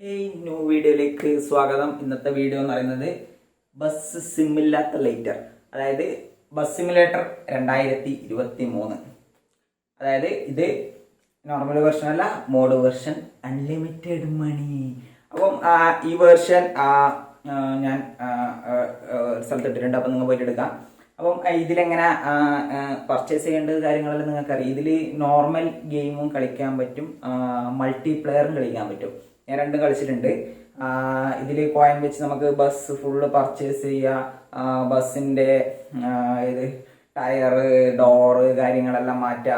New വീഡിയോയിലേക്ക് സ്വാഗതം. ഇന്നത്തെ വീഡിയോ എന്ന് പറയുന്നത് ബസ് സിമില്ലാത്ത ലൈറ്റർ, അതായത് ബസ് സിമുലേറ്റർ 2023. അതായത് ഇത് നോർമൽ വെർഷൻ അല്ല, മോഡ് വെർഷൻ, അൺലിമിറ്റഡ് മണി. അപ്പം ഈ വേർഷൻ ഞാൻ സ്ഥലത്തിട്ടിട്ടുണ്ട്. അപ്പം നിങ്ങൾ പോയിട്ട് എടുക്കാം. അപ്പം ഇതിലെങ്ങനെ പർച്ചേസ് ചെയ്യേണ്ടത് കാര്യങ്ങളെല്ലാം നിങ്ങൾക്കറിയാം. ഇതിൽ നോർമൽ ഗെയിമും കളിക്കാൻ പറ്റും, മൾട്ടിപ്ലെയറും കളിക്കാൻ പറ്റും. ഞാൻ രണ്ടും കളിച്ചിട്ടുണ്ട്. ഇതിൽ കോയിൻ വെച്ച് നമുക്ക് ബസ് ഫുള്ള് പർച്ചേസ് ചെയ്യുക, ബസ്സിൻ്റെ ഇത് ടയറ്, ഡോറ് കാര്യങ്ങളെല്ലാം മാറ്റുക.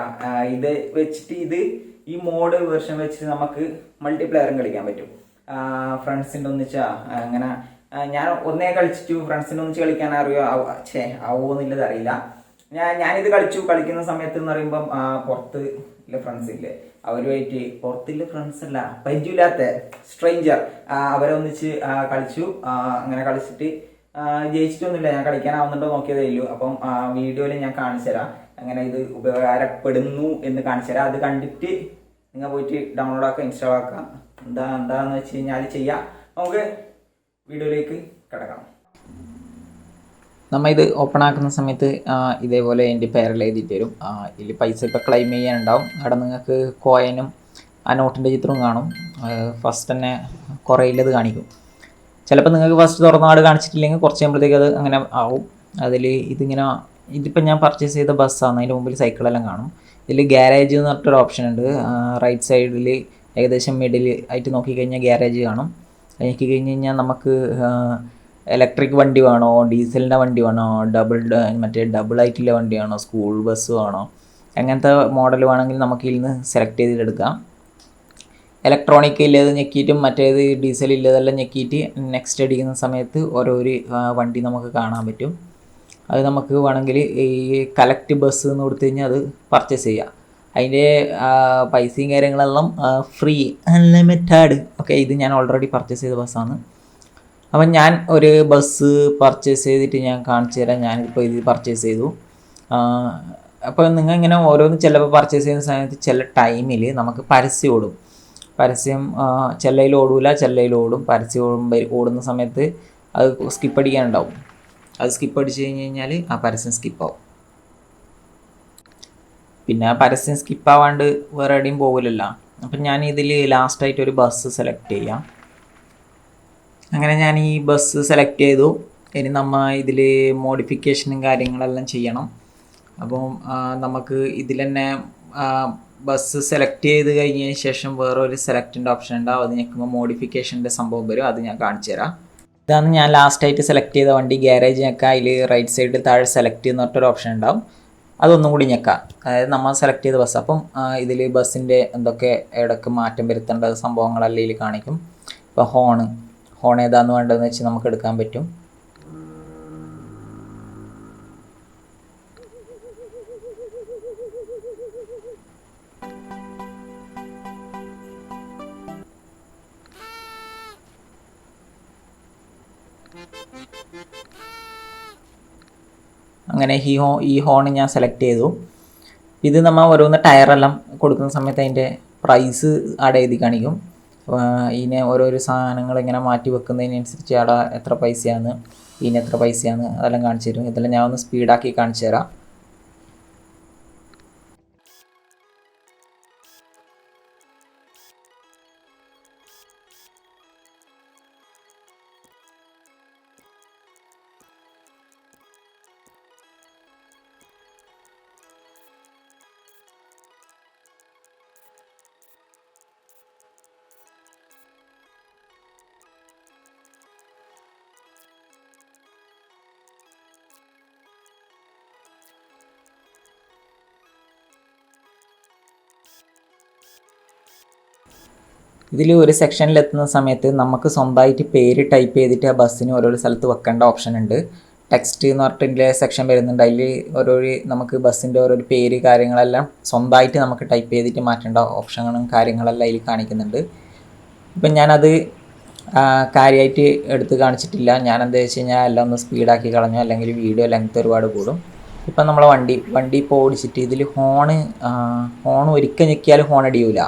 ഇത് വെച്ചിട്ട് ഈ മോഡ് വേർഷൻ വെച്ചിട്ട് നമുക്ക് മൾട്ടിപ്ലെയറും കളിക്കാൻ പറ്റും. ഫ്രണ്ട്സിൻ്റെ ഒന്നിച്ചാ അങ്ങനെ ഞാൻ ഒന്നേ കളിച്ചിട്ടു. ഫ്രണ്ട്സിൻ്റെ ഒന്നിച്ച് കളിക്കാൻ ആവുമെന്നുള്ളത് അറിയില്ല. ഞാനിത് കളിക്കുന്ന സമയത്ത് എന്ന് പറയുമ്പം പുറത്ത് ഇല്ല ഫ്രണ്ട്സ് ഇല്ലേ, അവരുമായിട്ട് പുറത്തില്ല ഫ്രണ്ട്സ് അല്ല, പരിചയമില്ലാത്ത സ്ട്രേഞ്ചർ അവരെ ഒന്നിച്ച് കളിച്ചു. അങ്ങനെ കളിച്ചിട്ട് ജയിച്ചിട്ടൊന്നുമില്ല. ഞാൻ കളിക്കാനാവുന്നുണ്ടോ നോക്കിയതേ ഉള്ളൂ. അപ്പം വീഡിയോയിൽ ഞാൻ കാണിച്ചു തരാം അങ്ങനെ ഇത് ഉപകാരപ്പെടുന്നു എന്ന് കാണിച്ചു തരാം. അത് കണ്ടിട്ട് നിങ്ങൾ പോയിട്ട് ഡൗൺലോഡ് ആക്കുക, ഇൻസ്റ്റാൾ ആക്കുക. എന്താന്ന് വെച്ച് കഴിഞ്ഞാൽ ചെയ്യാം. നമുക്ക് വീഡിയോയിലേക്ക് കിടക്കാം. നമ്മൾ ഇത് ഓപ്പൺ ആക്കുന്ന സമയത്ത് ഇതേപോലെ എൻ്റെ പേരിൽ എഴുതിയിട്ട് വരും. ഇതിൽ പൈസ ഇപ്പോൾ ക്ലെയിം ചെയ്യാനുണ്ടാവും. അവിടെ നിങ്ങൾക്ക് കോയിനും ആ നോട്ടിൻ്റെ ചിത്രവും കാണും. ഫസ്റ്റ് തന്നെ കുറേ ഇല്ലത് കാണിക്കും. ചിലപ്പോൾ നിങ്ങൾക്ക് ഫസ്റ്റ് തുറന്നാട് കാണിച്ചിട്ടില്ലെങ്കിൽ കുറച്ച് കഴിയുമ്പോഴത്തേക്ക് അത് അങ്ങനെ ആവും. ഇതിപ്പോൾ ഞാൻ പർച്ചേസ് ചെയ്ത ബസ്സാണ്. അതിൻ്റെ മുമ്പിൽ സൈക്കിളെല്ലാം കാണും. ഇതിൽ ഗ്യാരേജ് എന്ന് പറഞ്ഞിട്ടൊരു ഓപ്ഷൻ ഉണ്ട്. റൈറ്റ് സൈഡിൽ ഏകദേശം മിഡിൽ ആയിട്ട് നോക്കിക്കഴിഞ്ഞാൽ ഗ്യാരേജ് കാണും. നോക്കി കഴിഞ്ഞ് കഴിഞ്ഞാൽ നമുക്ക് ഇലക്ട്രിക് വണ്ടി വേണോ, ഡീസലിൻ്റെ വണ്ടി വേണോ, ഡബിൾ ആയിട്ടുള്ള വണ്ടി വേണോ, സ്കൂൾ ബസ് വേണോ, അങ്ങനത്തെ മോഡൽ വേണമെങ്കിൽ നമുക്ക് ഇതിൽ നിന്ന് സെലക്ട് ചെയ്തിട്ടെടുക്കാം. ഇലക്ട്രോണിക് ഇല്ലത് ഞെക്കിയിട്ടും മറ്റേത് ഡീസൽ ഇല്ലതെല്ലാം ഞെക്കിയിട്ട് നെക്സ്റ്റ് അടിക്കുന്ന സമയത്ത് ഓരോരു വണ്ടി നമുക്ക് കാണാൻ പറ്റും. അത് നമുക്ക് വേണമെങ്കിൽ ഈ കളക്ട് ബസ് എന്ന് കൊടുത്തു കഴിഞ്ഞാൽ അത് പർച്ചേസ് ചെയ്യാം. അതിൻ്റെ പൈസയും കാര്യങ്ങളെല്ലാം ഫ്രീ, അൺലിമിറ്റഡ്. ഓക്കെ, ഇത് ഞാൻ ഓൾറെഡി പർച്ചേസ് ചെയ്ത ബസ്സാണ്. അപ്പം ഞാൻ ഒരു ബസ് പർച്ചേസ് ചെയ്തിട്ട് ഞാൻ കാണിച്ചു തരാം. ഞാനിപ്പോൾ ഇത് പർച്ചേസ് ചെയ്തു. അപ്പോൾ നിങ്ങൾ ഇങ്ങനെ ഓരോന്ന് ചിലപ്പോൾ പർച്ചേസ് ചെയ്യുന്ന സമയത്ത് ചില ടൈമിൽ നമുക്ക് പരസ്യം ഓടും. പരസ്യം ചിലയിൽ ഓടൂല, ചിലയിൽ ഓടും. പരസ്യം ഓടുന്ന സമയത്ത് അത് സ്കിപ്പ് അടിക്കാനുണ്ടാവും. അത് സ്കിപ്പ് അടിച്ച് കഴിഞ്ഞ് കഴിഞ്ഞാൽ ആ പരസ്യം സ്കിപ്പാവും. പിന്നെ ആ പരസ്യം സ്കിപ്പാവാണ്ട് വേറെ എവിടെയും പോകില്ലല്ലോ. അപ്പം ഞാൻ ഇതിൽ ലാസ്റ്റായിട്ട് ഒരു ബസ് സെലക്ട് ചെയ്യാം. അങ്ങനെ ഞാൻ ഈ ബസ് സെലക്ട് ചെയ്തു. ഇനി നമ്മൾ ഇതിൽ മോഡിഫിക്കേഷനും കാര്യങ്ങളെല്ലാം ചെയ്യണം. അപ്പം നമുക്ക് ഇതിൽ തന്നെ ബസ് സെലക്ട് ചെയ്ത് കഴിഞ്ഞതിന് ശേഷം വേറൊരു സെലക്റ്റിൻ്റെ ഓപ്ഷൻ ഉണ്ടാവും. അത് ഞെക്കുമ്പോൾ മോഡിഫിക്കേഷൻ്റെ സംഭവം വരും. അത് ഞാൻ കാണിച്ചു തരാം. ഇതാണ് ഞാൻ ലാസ്റ്റായിട്ട് സെലക്ട് ചെയ്ത വണ്ടി. ഗ്യാരേജ് ഞെക്കാം. അതിൽ റൈറ്റ് സൈഡിൽ താഴെ സെലക്ട് ചെയ്യുന്ന പറഞ്ഞിട്ടൊരു ഓപ്ഷൻ ഉണ്ടാവും. അതൊന്നും കൂടി ഞെക്കാം. അതായത് നമ്മൾ സെലക്ട് ചെയ്ത ബസ്. അപ്പം ഇതിൽ ബസ്സിൻ്റെ എന്തൊക്കെ ഇടയ്ക്ക് മാറ്റം വരുത്തേണ്ട സംഭവങ്ങളെല്ലാം ഇതിൽ കാണിക്കും. ഇപ്പോൾ ഹോൺ ഏതാന്ന് വേണ്ടതെന്ന് വെച്ച് നമുക്ക് എടുക്കാൻ പറ്റും. അങ്ങനെ ഈ ഹോൺ ഞാൻ സെലക്ട് ചെയ്തു. ഇത് നമ്മൾ ഓരോന്ന് ടയറെല്ലാം കൊടുക്കുന്ന സമയത്ത് അതിൻ്റെ പ്രൈസ് അവിടെ എഴുതി കാണിക്കും. ഇതിനെ ഓരോരോ സാധനങ്ങൾ ഇങ്ങനെ മാറ്റി വെക്കുന്നതിനനുസരിച്ച് അവിടെ എത്ര പൈസയാണ്, ഇതിന് എത്ര പൈസയാണ്, അതെല്ലാം കാണിച്ചു തരും. ഇതെല്ലാം ഞാൻ ഒന്ന് സ്പീഡാക്കി കാണിച്ചു തരാം. ഇതിൽ ഒരു സെക്ഷനിലെത്തുന്ന സമയത്ത് നമുക്ക് സ്വന്തമായിട്ട് പേര് ടൈപ്പ് ചെയ്തിട്ട് ആ ബസ്സിന് ഓരോ സ്ഥലത്ത് വെക്കേണ്ട ഓപ്ഷൻ ഉണ്ട്. ടെക്സ്റ്റ് എന്ന് പറഞ്ഞിട്ട് സെക്ഷൻ വരുന്നുണ്ട്. അതിൽ നമുക്ക് ബസ്സിൻ്റെ ഓരോ പേര് കാര്യങ്ങളെല്ലാം സ്വന്തമായിട്ട് നമുക്ക് ടൈപ്പ് ചെയ്തിട്ട് മാറ്റേണ്ട ഓപ്ഷനും കാര്യങ്ങളെല്ലാം അതിൽ കാണിക്കുന്നുണ്ട്. ഇപ്പം ഞാനത് കാര്യമായിട്ട് എടുത്ത് കാണിച്ചിട്ടില്ല. ഞാൻ എന്താ വെച്ച് കഴിഞ്ഞാൽ എല്ലാം ഒന്ന് സ്പീഡാക്കി കളഞ്ഞു, അല്ലെങ്കിൽ വീഡിയോ ലെങ്ത് ഒരുപാട് കൂടും. ഇപ്പം നമ്മളെ വണ്ടി ഇപ്പോൾ ഓടിച്ചിട്ട് ഇതിൽ ഹോൺ ഒരിക്കൽ ഞെക്കിയാൽ ഹോൺ അടിയൂല.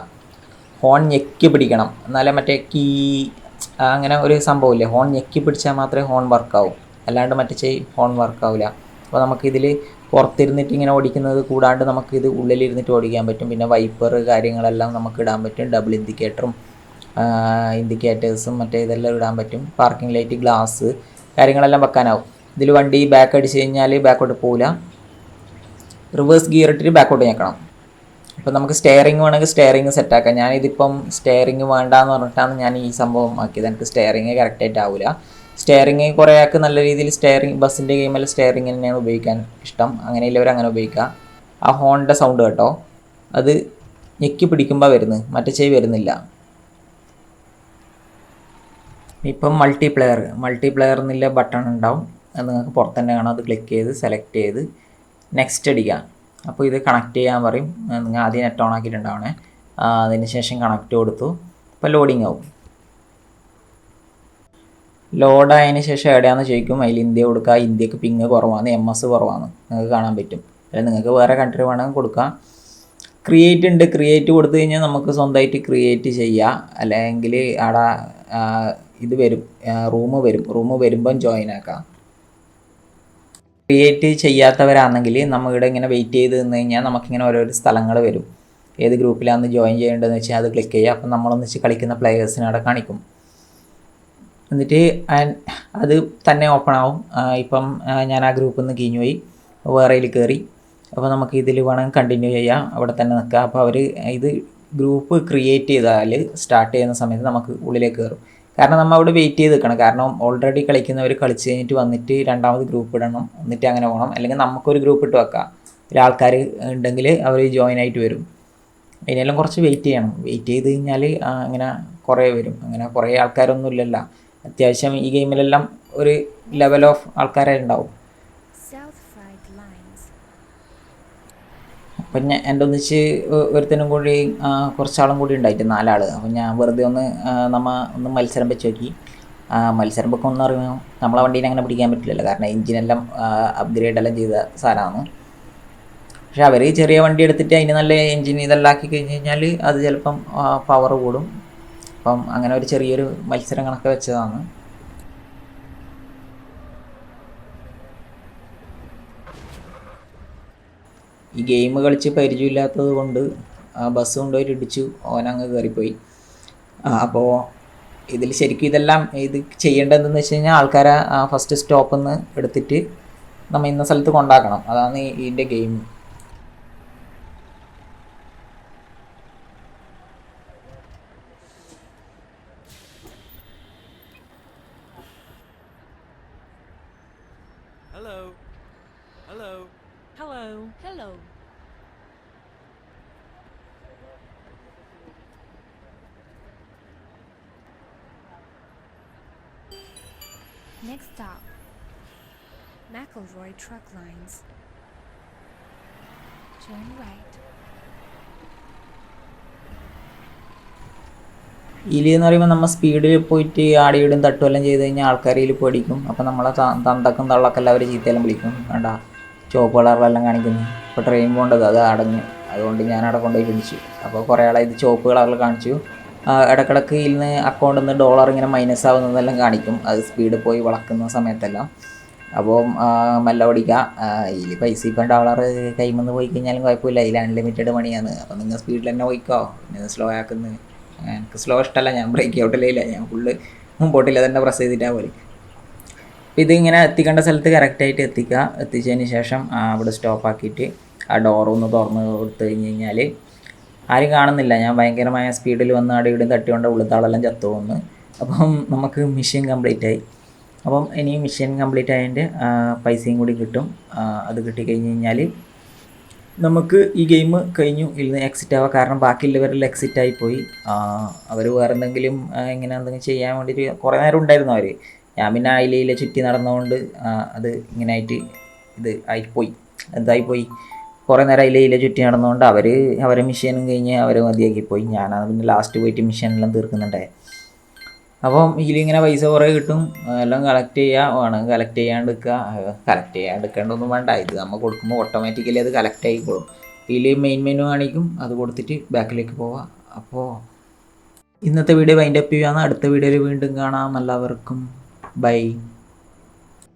ഹോൺ ഞെക്കി പിടിക്കണം, എന്നാലേ മറ്റേ അങ്ങനെ ഒരു സംഭവമില്ലേ, ഹോൺ ഞെക്കി പിടിച്ചാൽ മാത്രമേ ഹോൺ വർക്കാവും, അല്ലാണ്ട് മറ്റേ ഹോൺ വർക്കാവില്ല. അപ്പോൾ നമുക്കിതിൽ പുറത്തിരുന്നിട്ട് ഇങ്ങനെ ഓടിക്കുന്നത് കൂടാണ്ട് നമുക്കിത് ഉള്ളിലിരുന്നിട്ട് ഓടിക്കാൻ പറ്റും. പിന്നെ വൈപ്പർ കാര്യങ്ങളെല്ലാം നമുക്ക് ഇടാൻ പറ്റും, ഡബിൾ ഇൻഡിക്കേറ്റേഴ്സും മറ്റേ ഇതെല്ലാം ഇടാൻ പറ്റും. പാർക്കിംഗ് ലൈറ്റ്, ഗ്ലാസ് കാര്യങ്ങളെല്ലാം വെക്കാനാവും. ഇതിൽ വണ്ടി ബാക്ക് അടിച്ച് കഴിഞ്ഞാൽ ബാക്കോട്ട് പോവില്ല. റിവേഴ്സ് ഗിയർ ഇട്ടിട്ട് ബാക്കോട്ട് ഞെക്കണം. അപ്പോൾ നമുക്ക് സ്റ്റെയറിങ് വേണമെങ്കിൽ സ്റ്റെയറിങ് സെറ്റാക്കാം. ഞാനിതിപ്പം സ്റ്റെയറിങ് വേണ്ടാന്ന് പറഞ്ഞിട്ടാണ് ഞാൻ ഈ സംഭവം ആക്കിയത്. എനിക്ക് സ്റ്റെയറിങ് കറക്റ്റായിട്ട് ആവില്ല. സ്റ്റെയറിങ് കുറേ ആൾക്ക് നല്ല രീതിയിൽ ബസ്സിൻ്റെ ഗെയിമിൽ സ്റ്റെയറിങ് തന്നെയാണ് ഉപയോഗിക്കാൻ ഇഷ്ടം. അങ്ങനെയുള്ളവർ അങ്ങനെ ഉപയോഗിക്കുക. ആ ഹോണിൻ്റെ സൗണ്ട് കേട്ടോ, അത് ഞെക്കി പിടിക്കുമ്പോൾ വരുന്നത്, മറ്റേ വരുന്നില്ല. ഇപ്പം മൾട്ടിപ്ലെയർ എന്നുള്ള ബട്ടൺ ഉണ്ടാവും, അത് നിങ്ങൾക്ക് പുറത്ത് തന്നെ കാണാം. അത് ക്ലിക്ക് ചെയ്ത് സെലക്ട് ചെയ്ത് നെക്സ്റ്റ് അടിക്കുക. അപ്പോൾ ഇത് കണക്ട് ചെയ്യാൻ പറയും. നിങ്ങൾ ആദ്യം നെറ്റ് ഓൺ ആക്കിയിട്ടുണ്ടാവണേ. അതിന് ശേഷം കണക്റ്റ് കൊടുത്തു. ഇപ്പോൾ ലോഡിങ് ആവും. ലോഡായതിന് ശേഷം എവിടെയാണെന്ന് ചോദിക്കും. അതിൽ ഇന്ത്യ കൊടുക്കുക. ഇന്ത്യക്ക് പിങ് കുറവാണ്, MS കുറവാണ്, നിങ്ങൾക്ക് കാണാൻ പറ്റും. അല്ലെങ്കിൽ നിങ്ങൾക്ക് വേറെ കൺട്രി വേണമെങ്കിൽ കൊടുക്കാം. ക്രിയേറ്റ് കൊടുത്തു കഴിഞ്ഞാൽ നമുക്ക് സ്വന്തമായിട്ട് ക്രിയേറ്റ് ചെയ്യാം. അല്ലെങ്കിൽ അവിടെ ഇത് വരും, റൂം വരുമ്പം ജോയിൻ ആക്കാം. ക്രിയേറ്റ് ചെയ്യാത്തവരാണെങ്കിൽ നമ്മളിവിടെ ഇങ്ങനെ വെയിറ്റ് ചെയ്ത് നിന്ന് കഴിഞ്ഞാൽ നമുക്കിങ്ങനെ ഓരോരോ സ്ഥലങ്ങൾ വരും. ഏത് ഗ്രൂപ്പിലാണെന്ന് ജോയിൻ ചെയ്യേണ്ടതെന്ന് വെച്ചാൽ അത് ക്ലിക്ക് ചെയ്യുക. അപ്പം നമ്മളൊന്നിച്ച് കളിക്കുന്ന പ്ലെയേഴ്സിനെ അവിടെ കാണിക്കും. എന്നിട്ട് അത് തന്നെ ഓപ്പൺ ആവും. ഇപ്പം ഞാൻ ആ ഗ്രൂപ്പിൽ നിന്ന് കിഞ്ഞു പോയി, വേറെയിൽ കയറി. അപ്പോൾ നമുക്ക് ഇതിൽ വേണമെങ്കിൽ കണ്ടിന്യൂ ചെയ്യാം, അവിടെ തന്നെ നിൽക്കുക. അപ്പോൾ അവർ ഇത് ഗ്രൂപ്പ് ക്രിയേറ്റ് ചെയ്താൽ സ്റ്റാർട്ട് ചെയ്യുന്ന സമയത്ത് നമുക്ക് ഉള്ളിലേക്ക് കയറും. കാരണം നമ്മൾ അവിടെ വെയിറ്റ് ചെയ്ത് നിൽക്കണം. കാരണം ഓൾറെഡി കളിക്കുന്നവർ കളിച്ച് കഴിഞ്ഞിട്ട് വന്നിട്ട് രണ്ടാമത് ഗ്രൂപ്പ് ഇടണം, എന്നിട്ട് അങ്ങനെ പോകണം. അല്ലെങ്കിൽ നമുക്കൊരു ഗ്രൂപ്പ് ഇട്ട് വെക്കാം. ഒരാൾക്കാർ ഉണ്ടെങ്കിൽ അവർ ജോയിൻ ആയിട്ട് വരും. അതിനെല്ലാം കുറച്ച് വെയിറ്റ് ചെയ്യണം. വെയിറ്റ് ചെയ്ത് കഴിഞ്ഞാൽ അങ്ങനെ കുറേ വരും. അങ്ങനെ കുറേ ആൾക്കാരൊന്നും ഇല്ലല്ലോ. അത്യാവശ്യം ഈ ഗെയിമിലെല്ലാം ഒരു ലെവൽ ഓഫ് ആൾക്കാരെ ഉണ്ടാവും. അപ്പം എൻ്റെ ഒന്നിച്ച് ഒരുത്തനും കൂടി കുറച്ചാളും കൂടി ഉണ്ടായിട്ട് 4 ആൾ. അപ്പം ഞാൻ വെറുതെ ഒന്ന് മത്സരം വെച്ച് നോക്കി. മത്സരം വെക്കാൻ ഒന്നും അറിയുമോ, നമ്മളെ വണ്ടീനെ അങ്ങനെ പിടിക്കാൻ പറ്റില്ലല്ലോ, കാരണം എഞ്ചിനെല്ലാം അപ്ഗ്രേഡെല്ലാം ചെയ്ത സാധനമാണ്. പക്ഷെ അവർ ചെറിയ വണ്ടി എടുത്തിട്ട് അതിന് നല്ല എഞ്ചിൻ ഇതെല്ലാം ആക്കി കഴിഞ്ഞ് കഴിഞ്ഞാൽ അത് ചിലപ്പം പവർ കൂടും. അപ്പം അങ്ങനെ ഒരു ചെറിയൊരു മത്സരം കണക്ക് വെച്ചതാണ്. ഈ ഗെയിം കളിച്ച് പരിചയമില്ലാത്തത് കൊണ്ട് ബസ് കൊണ്ടുപോയിട്ട് ഇടിച്ചു, ഓനങ്ങ് കയറിപ്പോയി. അപ്പോൾ ഇതിൽ ശരിക്കും ഇതെല്ലാം ഇത് ചെയ്യേണ്ടതെന്ന് വെച്ച് കഴിഞ്ഞാൽ ആൾക്കാരെ ഫസ്റ്റ് സ്റ്റോപ്പിൽ നിന്ന് എടുത്തിട്ട് നമ്മൾ ഇന്ന സ്ഥലത്ത് കൊണ്ടാക്കണം. അതാണ് ഇതിൻ്റെ game. Hello. Next stop, McElroy Truck Lines. Turn right. ഇതിൽ എന്ന് പറയുമ്പോൾ നമ്മൾ സ്പീഡിൽ പോയിട്ട് ആടിയിടും തട്ടുമെല്ലാം ചെയ്ത് കഴിഞ്ഞാൽ ആൾക്കാരിൽ പേടിക്കും. അപ്പോൾ നമ്മളെ തന്തക്കും തള്ളക്കെല്ലാം അവർ ചീത്തയെല്ലാം വിളിക്കും. വേണ്ട, ചുവപ്പ് കളറിലെല്ലാം കാണിക്കുന്നു. ഇപ്പോൾ ട്രെയിൻ പോകേണ്ടത് അത് അടഞ്ഞു, അതുകൊണ്ട് ഞാൻ അവിടെ കൊണ്ടുപോയി പിടിച്ചു. അപ്പോൾ കുറേ ആളെ ഇത് ചുവപ്പ് കളറിൽ കാണിച്ചു. ഇടക്കിടക്ക് ഇതിൽ നിന്ന് അക്കൗണ്ടിൽ നിന്ന് ഡോളർ ഇങ്ങനെ മൈനസ് ആവുന്നതെല്ലാം കാണിക്കും, അത് സ്പീഡ് പോയി വളക്കുന്ന സമയത്തെല്ലാം. അപ്പോൾ മെല്ലെ ഓടിക്കുക. ഇതിൽ പൈസ ഇപ്പം ഡോളർ കൈമിൽ നിന്ന് പോയി കഴിഞ്ഞാലും കുഴപ്പമില്ല, ഇതിൽ അൺലിമിറ്റഡ് മണിയാണ്. അപ്പോൾ നിങ്ങൾ സ്പീഡിൽ തന്നെ പോയിക്കോ, പിന്നെ സ്ലോ ആക്കുന്നത്. എനിക്ക് സ്ലോ ഇഷ്ടമല്ല, ഞാൻ ബ്രേക്ക് ഔട്ടില്ല, ഞാൻ ഫുള്ള് മുമ്പോട്ടില്ല തന്നെ പ്രസ് ചെയ്തിട്ടാണ് പോലെ. ഇതിങ്ങനെ എത്തിക്കേണ്ട സ്ഥലത്ത് കറക്റ്റായിട്ട് എത്തിച്ചതിന് ശേഷം അവിടെ സ്റ്റോപ്പാക്കിയിട്ട് ആ ഡോറൊന്ന് തുറന്ന് കൊടുത്തു കഴിഞ്ഞ് കഴിഞ്ഞാൽ ആരും കാണുന്നില്ല. ഞാൻ ഭയങ്കരമായ സ്പീഡിൽ വന്ന് അവിടെ ഇവിടെ തട്ടിക്കൊണ്ട് ഉള്ളിത്താളെല്ലാം ചത്തു പോകുന്നു. അപ്പം നമുക്ക് മിഷൻ കംപ്ലീറ്റ് ആയി. അപ്പം ഇനി മിഷൻ കംപ്ലീറ്റ് ആയതിൻ്റെ പൈസയും കൂടി കിട്ടും. അത് കിട്ടിക്കഴിഞ്ഞ് കഴിഞ്ഞാൽ നമുക്ക് ഈ ഗെയിം കഴിഞ്ഞു, ഇതിൽ എക്സിറ്റ് ആവാം. കാരണം ബാക്കിയുള്ളവരെല്ലാം എക്സിറ്റ് ആയിപ്പോയി. അവർ വേറെ എന്തെങ്കിലും ഇങ്ങനെ എന്തെങ്കിലും ചെയ്യാൻ വേണ്ടിയിട്ട് കുറേ നേരം ഉണ്ടായിരുന്നു അവർ. ഞാൻ പിന്നെ അതിലെ ചുറ്റി നടന്നുകൊണ്ട് അത് ഇങ്ങനെ ആയിട്ട് ഇത് ആയിപ്പോയി, എന്തായിപ്പോയി. കുറേ നേരം അതിലെ ചുറ്റി നടന്നുകൊണ്ട് അവരെ മിഷനും കഴിഞ്ഞ് അവർ മതിയാക്കിപ്പോയി. ഞാനത് പിന്നെ ലാസ്റ്റ് പോയിട്ട് മിഷനെല്ലാം തീർക്കുന്നുണ്ടേ. അപ്പം ഇതിലിങ്ങനെ പൈസ കുറേ കിട്ടും. എല്ലാം കളക്ട് ചെയ്യുക, വേണമെങ്കിൽ കളക്ട് ചെയ്യാണ്ടിരിക്കേണ്ടതൊന്നും വേണ്ട. ഇത് നമ്മൾ കൊടുക്കുമ്പോൾ ഓട്ടോമാറ്റിക്കലി അത് കളക്ട് ആയിക്കോളും. ഇതിൽ മെയിൻ മെനു കാണിക്കും, അത് കൊടുത്തിട്ട് ബാക്കിലേക്ക് പോവാം. അപ്പോൾ ഇന്നത്തെ വീഡിയോ വൈൻഡപ്പ് ചെയ്യാമെന്ന്. അടുത്ത വീഡിയോയിൽ വീണ്ടും കാണാം. എല്ലാവർക്കും ബൈ.